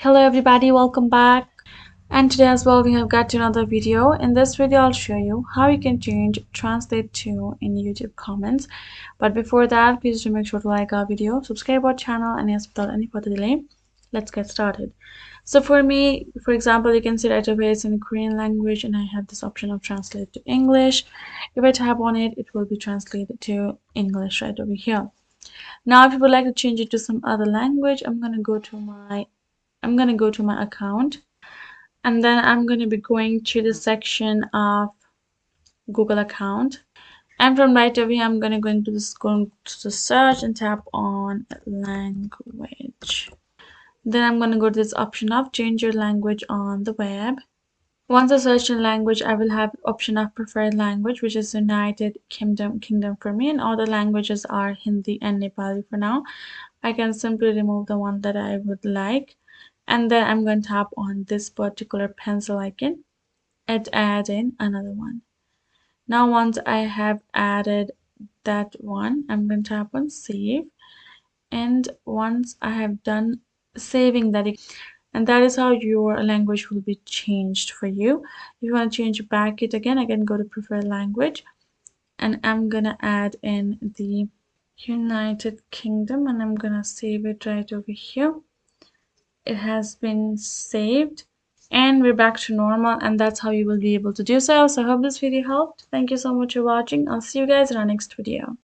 Hello everybody, welcome back. And today as well we have got another video. In this video I'll show you how you can change translate to in YouTube comments. But before that, please do make sure to like our video, subscribe our channel, and yes, without any further delay, let's get started. So for me, for example, you can see right away it's in Korean language and I have this option of translate to English. If I tap on it, it will be translated to English right over here. Now if you would like to change it to some other language, I'm gonna go to my account, and then I'm going to be going to the section of Google account, and from right away I'm going to go into the search and tap on language. Then I'm going to go to this option of change your language on the web. Once I search in language, I will have option of preferred language, which is United Kingdom for me, and all the languages are Hindi and Nepali for now. I can simply remove the one that I would like, and then I'm going to tap on this particular pencil icon and add in another one. Now once I have added that one, I'm going to tap on save, and once I have done saving that, and that is how your language will be changed for you. If you want to change back it again, I can go to preferred language, and I'm gonna add in the United Kingdom, and I'm gonna save it right over here. It has been saved, and we're back to normal, and that's how you will be able to do so. So I hope this video helped. Thank you so much for watching. I'll see you guys in our next video.